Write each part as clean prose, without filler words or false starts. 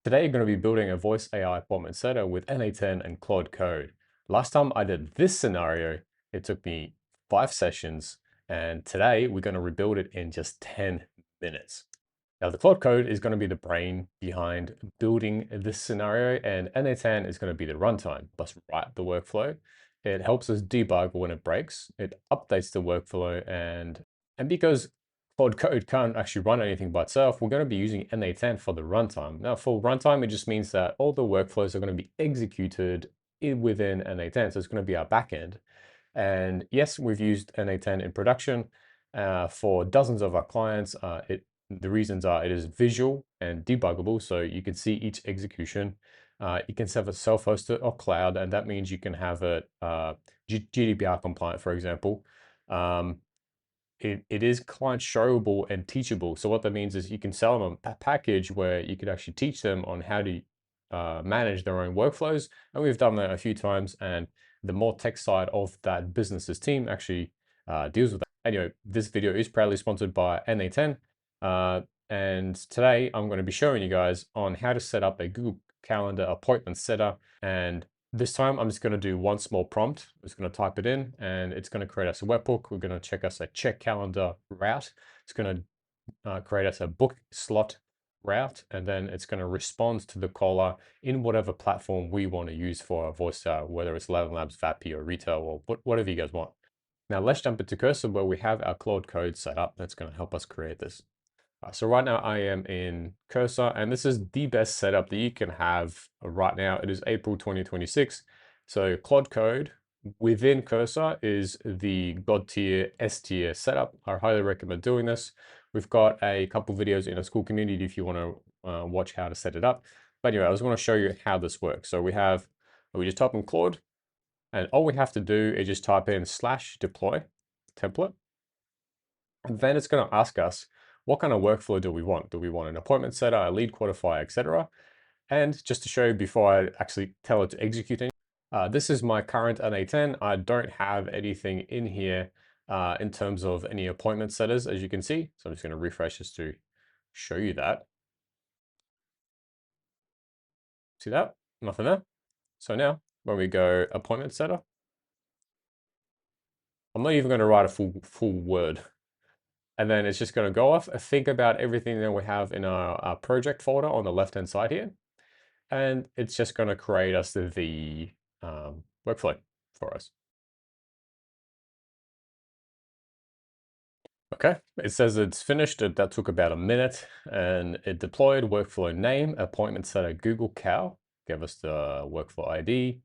Today, you're going to be building a voice AI appointment setter with n8n and Claude Code. Last time I did this scenario, it took me 5 sessions, and today we're going to rebuild it in just 10 minutes. Now, the Claude Code is going to be the brain behind building this scenario, and n8n is going to be the runtime. Let's write the workflow. It helps us debug when it breaks. It updates the workflow, and because Claude Code can't actually run anything by itself, we're going to be using n8n for the runtime. Now, for runtime, it just means that all the workflows are going to be executed within n8n, so it's going to be our backend. And yes, we've used n8n in production for dozens of our clients. The reasons are it is visual and debuggable, so you can see each execution. You can have it self-hosted or cloud, and that means you can have it GDPR compliant, for example. It is client showable and teachable. So what that means is you can sell them a package where you could actually teach them on how to manage their own workflows. And we've done that a few times. And the more tech side of that business's team actually deals with that. Anyway, this video is proudly sponsored by n8n. And today I'm going to be showing you guys on how to set up a Google Calendar appointment setter. And this time, I'm just going to do one small prompt. I'm just going to type it in, and it's going to create us a webhook. We're going to check us a check calendar route. It's going to create us a book slot route, and then it's going to respond to the caller in whatever platform we want to use for our voice, whether it's 11 Labs, VAPI, or retail, or whatever you guys want. Now, let's jump into Cursor where we have our Claude Code set up. That's going to help us create this. So right now I am in Cursor, and this is the best setup that you can have right now. It is April 2026. So Claude Code within Cursor is the God tier, S tier setup. I highly recommend doing this. We've got a couple videos in a school community if you want to watch how to set it up. But anyway, I just want to show you how this works. So we just type in Claude, and all we have to do is just type in /deploy template. And then it's going to ask us, what kind of workflow do we want? Do we want an appointment setter, a lead quantifier, etc.? And just to show you before I actually tell it to execute any, this is my current n8n. I don't have anything in here in terms of any appointment setters, as you can see. So I'm just going to refresh just to show you that. See that? Nothing there. So now when we go appointment setter, I'm not even going to write a full word. And then it's just going to go off and think about everything that we have in our project folder on the left-hand side here. And it's just going to create us the workflow for us. Okay, it says it's finished. That took about a minute, and it deployed workflow name, appointment setter Google Cal, gave us the workflow ID,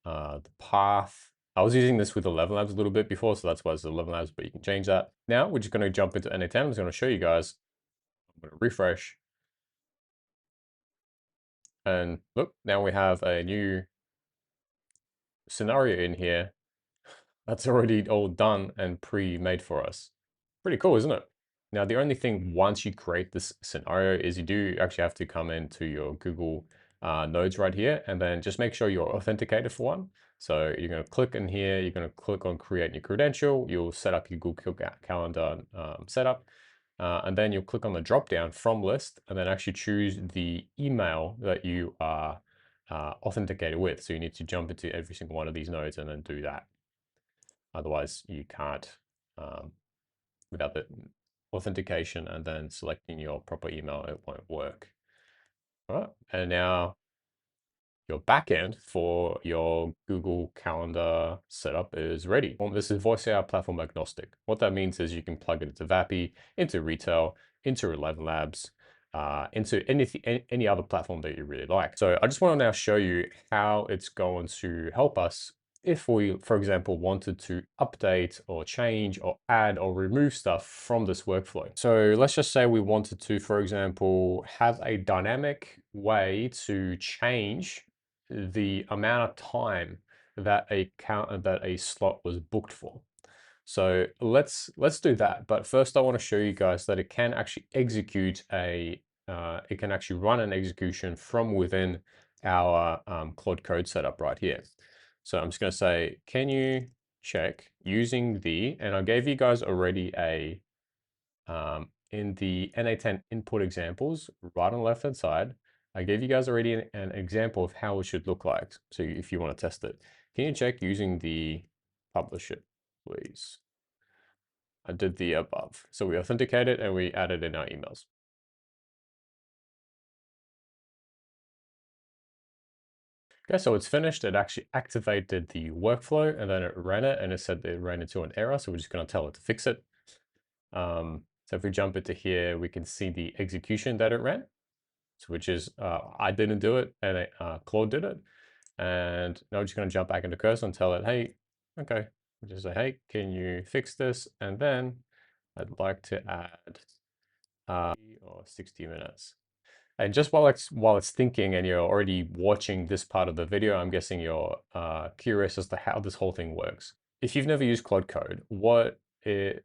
the path. I was using this with 11 Labs a little bit before, so that's why it's 11 Labs, but you can change that. Now we're just going to jump into n8n. I'm just going to show you guys. I'm going to refresh. And look, now we have a new scenario in here that's already all done and pre-made for us. Pretty cool, isn't it? Now, the only thing once you create this scenario is you do actually have to come into your Google nodes right here, and then just make sure you're authenticated for one. So you're going to click in here, you're going to click on create new credential, you'll set up your Google Calendar setup, and then you'll click on the drop down from list, and then actually choose the email that you are authenticated with. So you need to jump into every single one of these nodes and then do that. Otherwise, you can't, without the authentication and then selecting your proper email, it won't work. All right, and now your backend for your Google Calendar setup is ready. This is voice AI platform agnostic. What that means is you can plug it into VAPI, into retail, into 11 Labs, into any other platform that you really like. So I just want to now show you how it's going to help us if we, for example, wanted to update or change or add or remove stuff from this workflow. So let's just say we wanted to, for example, have a dynamic way to change the amount of time that a slot was booked for. So let's do that. But first I want to show you guys that it can actually execute it can actually run an execution from within our Claude Code setup right here. So I'm just going to say, can you check using and I gave you guys already in the n8n input examples, right on the left-hand side, I gave you guys already an example of how it should look like. So if you want to test it, can you check using the publish it, please? I did the above. So we authenticated and we added in our emails. Okay, so it's finished. It actually activated the workflow and then it ran it and it said that it ran into an error. So we're just going to tell it to fix it. So if we jump into here, we can see the execution that it ran. So which is, I didn't do it and Claude did it. And now we're just going to jump back into cursor and tell it, hey, okay, just say, hey, can you fix this? And then I'd like to add or 60 minutes. And just while it's thinking and you're already watching this part of the video, I'm guessing you're curious as to how this whole thing works. If you've never used Claude Code,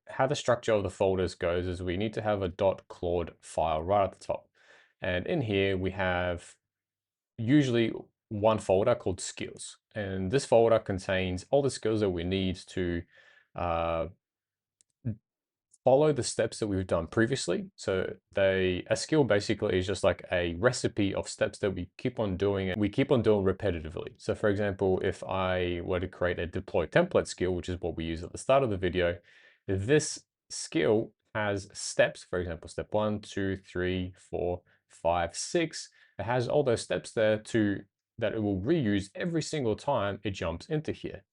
how the structure of the folders goes is we need to have a .claude file right at the top. And in here we have usually one folder called skills. And this folder contains all the skills that we need to uh, follow the steps that we've done previously. So a skill basically is just like a recipe of steps that we keep on doing and we keep on doing repetitively. So for example, if I were to create a deploy template skill, which is what we use at the start of the video, this skill has steps, for example, step 1, 2, 3, 4, 5, 6. It has all those steps there that it will reuse every single time it jumps into here.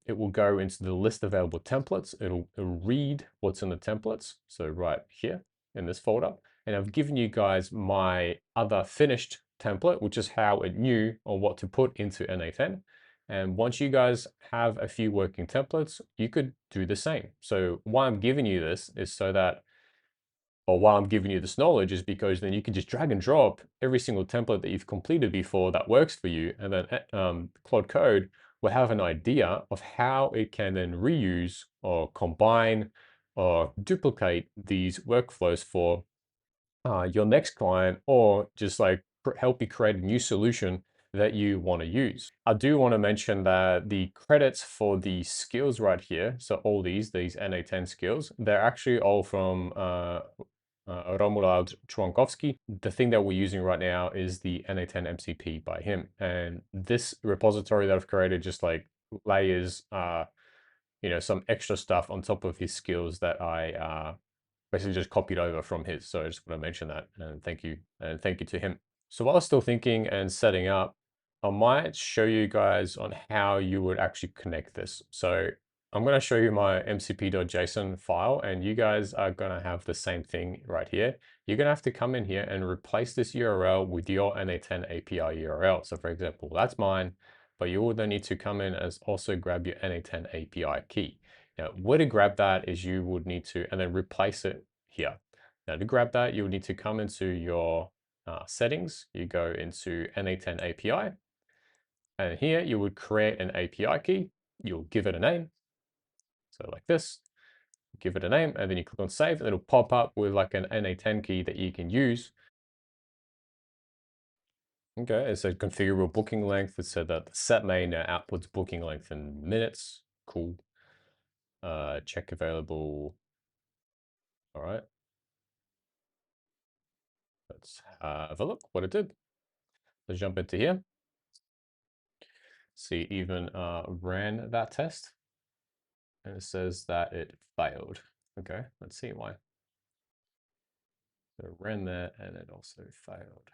It will go into the list of available templates. It'll read what's in the templates. So right here in this folder. And I've given you guys my other finished template, which is how it knew or what to put into n8n. And once you guys have a few working templates, you could do the same. So why I'm giving you this is so that or why I'm giving you this knowledge is because then you can just drag and drop every single template that you've completed before that works for you. And then Claude Code will have an idea of how it can then reuse or combine or duplicate these workflows for your next client, or just like help you create a new solution that you want to use. I do want to mention that the credits for the skills right here, so all these n8n skills, they're actually all from Romuald Członkowski. The thing that we're using right now is the n8n MCP by him. And this repository that I've created just like layers, some extra stuff on top of his skills that I basically just copied over from his. So I just want to mention that and thank you to him. So while I was still thinking and setting up, I might show you guys on how you would actually connect this. So I'm going to show you my mcp.json file and you guys are going to have the same thing right here. You're going to have to come in here and replace this URL with your n8n API URL. So for example, that's mine, but you will then need to come in and also grab your n8n API key. Now, where to grab that is you would need to, and then replace it here. Now to grab that, you would need to come into your settings. You go into n8n API, and here you would create an API key. You'll give it a name. So like this, give it a name, and then you click on save, and it'll pop up with like an n8n key that you can use. Okay, it said configurable booking length. It said that the set main now outputs booking length in minutes. Cool. Check available. All right. Let's have a look what it did. Let's jump into here. See, even ran that test and it says that it failed. Okay, let's see why. So it ran that and it also failed.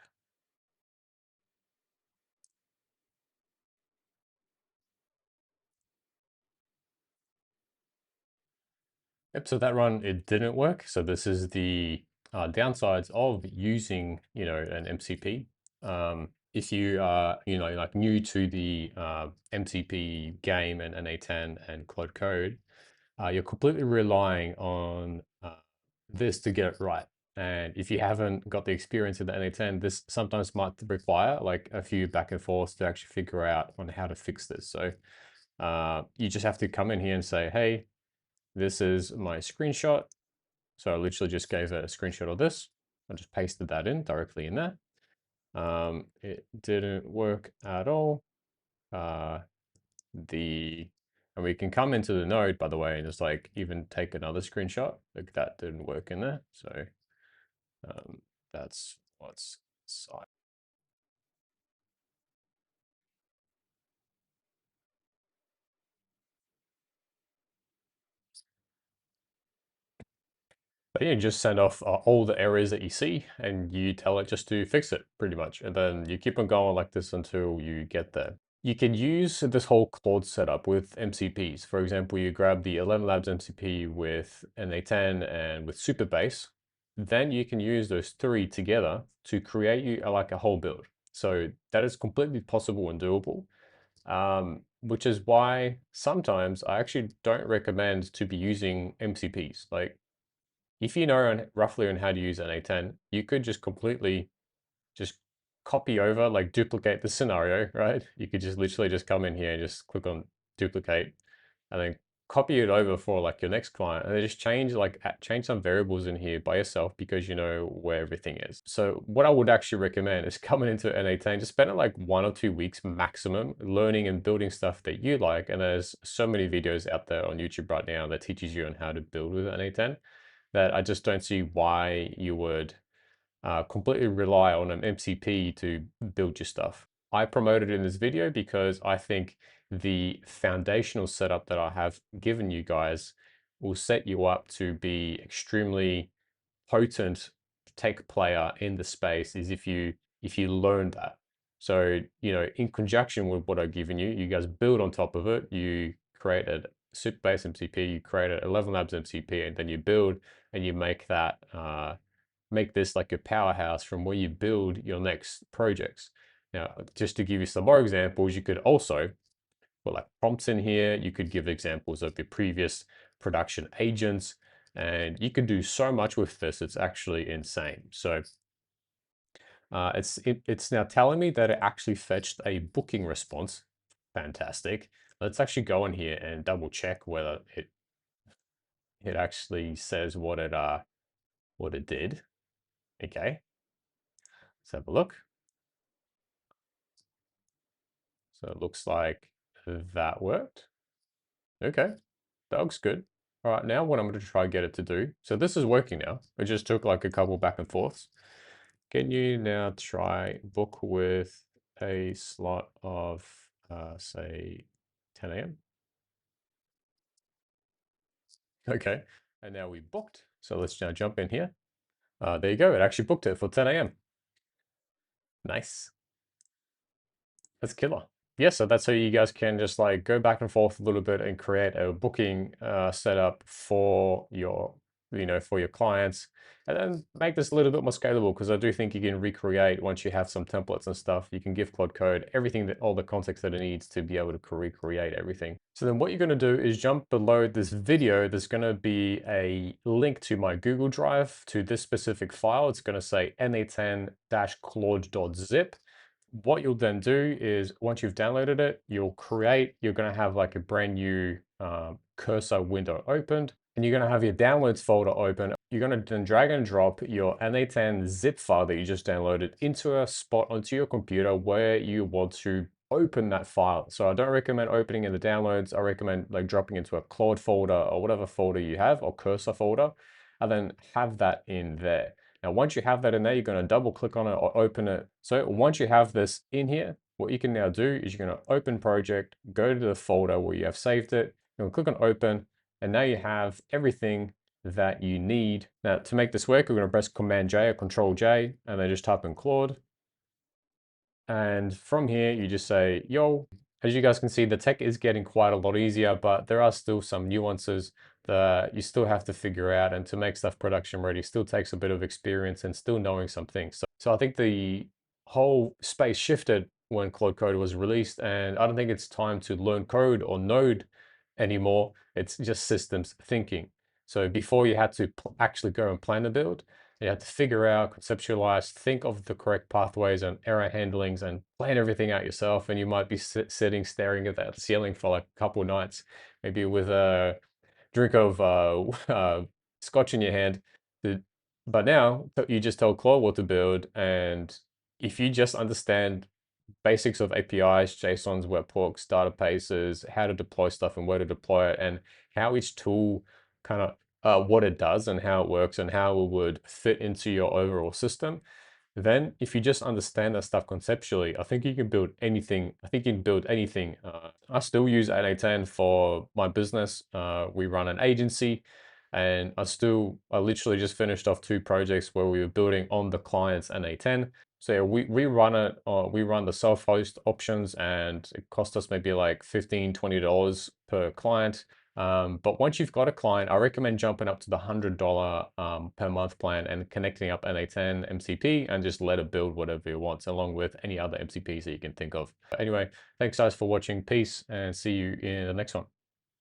Yep, so that run, it didn't work. So this is the downsides of using, an MCP. If you are, like new to the MCP game and n8n and Claude Code, you're completely relying on this to get it right. And if you haven't got the experience in the n8n, this sometimes might require like a few back and forths to actually figure out on how to fix this. So you just have to come in here and say, hey, this is my screenshot. So I literally just gave a screenshot of this. I just pasted that in directly in there. It didn't work at all. And we can come into the node, by the way, and just like even take another screenshot. Like that didn't work in there. So that's what's inside. But you just send off all the errors that you see and you tell it just to fix it pretty much. And then you keep on going like this until you get there. You can use this whole Claude setup with MCPs. For example, you grab the 11 Labs MCP with n8n and with Supabase. Then you can use those three together to create you like a whole build. So that is completely possible and doable. Which is why sometimes I actually don't recommend to be using MCPs. Like if you know roughly on how to use n8n, you could just completely just copy over, like duplicate the scenario, right? You could just literally just come in here and just click on duplicate and then copy it over for like your next client and then just change some variables in here by yourself because you know where everything is. So what I would actually recommend is coming into n8n, just spend like 1 or 2 weeks maximum learning and building stuff that you like. And there's so many videos out there on YouTube right now that teaches you on how to build with n8n that I just don't see why you would completely rely on an MCP to build your stuff. I promoted in this video because I think the foundational setup that I have given you guys will set you up to be extremely potent tech player in the space is if you learn that. So, in conjunction with what I've given you, you guys build on top of it. You create a Supabase MCP, you create an 11 Labs MCP, and then you build and you make this like a powerhouse from where you build your next projects. Now, just to give you some more examples, you could also put like prompts in here. You could give examples of your previous production agents, and you can do so much with this. It's actually insane. So it's now telling me that it actually fetched a booking response. Fantastic. Let's actually go in here and double check whether it actually says what it did. Okay, let's have a look. So it looks like that worked. Okay, that looks good. All right, now what I'm going to try get it to do. So this is working now. It just took like a couple back and forths. Can you now try book with a slot of, say, 10 a.m.? Okay, and now we booked. So let's now jump in here. There you go. It actually booked it for 10 a.m. Nice. That's killer. Yeah, so that's how you guys can just like go back and forth a little bit and create a booking setup for your clients, and then make this a little bit more scalable because I do think you can recreate once you have some templates and stuff. You can give Claude Code everything that all the context that it needs to be able to recreate everything. So then what you're going to do is jump below this video. There's going to be a link to my Google Drive to this specific file. It's going to say n8n-claude.zip. What you'll then do is once you've downloaded it, you're going to have like a brand new cursor window opened, and you're going to have your downloads folder open. You're going to then drag and drop your n8n zip file that you just downloaded into a spot onto your computer where you want to open that file. So I don't recommend opening in the downloads. I recommend like dropping into a Claude folder or whatever folder you have, or cursor folder, and then have that in there. Now, once you have that in there, you're going to double click on it or open it. So once you have this in here, what you can now do is you're going to open project, go to the folder where you have saved it, you're going to click on open, and now you have everything that you need. Now, to make this work, we're going to press Command J or Control J, and then just type in Claude. And from here, you just say, yo. As you guys can see, the tech is getting quite a lot easier, but there are still some nuances that you still have to figure out. And to make stuff production ready still takes a bit of experience and still knowing some things. So I think the whole space shifted when Claude Code was released, and I don't think it's time to learn code or node anymore. It's just systems thinking. So before you had to actually go and plan a build, you have to figure out, conceptualize, think of the correct pathways and error handlings and plan everything out yourself. And you might be sitting staring at that ceiling for like a couple of nights, maybe with a drink of scotch in your hand. But now you just tell Claude what to build. And if you just understand basics of APIs, JSONs, webhooks, databases, how to deploy stuff and where to deploy it, and how each tool kind of what it does and how it works and how it would fit into your overall system. Then if you just understand that stuff conceptually, I think you can build anything. I think you can build anything. I still use n8n for my business. We run an agency. And I literally just finished off 2 projects where we were building on the client's n8n. So yeah, we run it, we run the self-host options, and it cost us maybe like $15-20 per client. But once you've got a client, I recommend jumping up to the $100 per month plan and connecting up n8n MCP and just let it build whatever you want, along with any other MCPs that you can think of. But anyway, thanks guys for watching. Peace, and see you in the next one.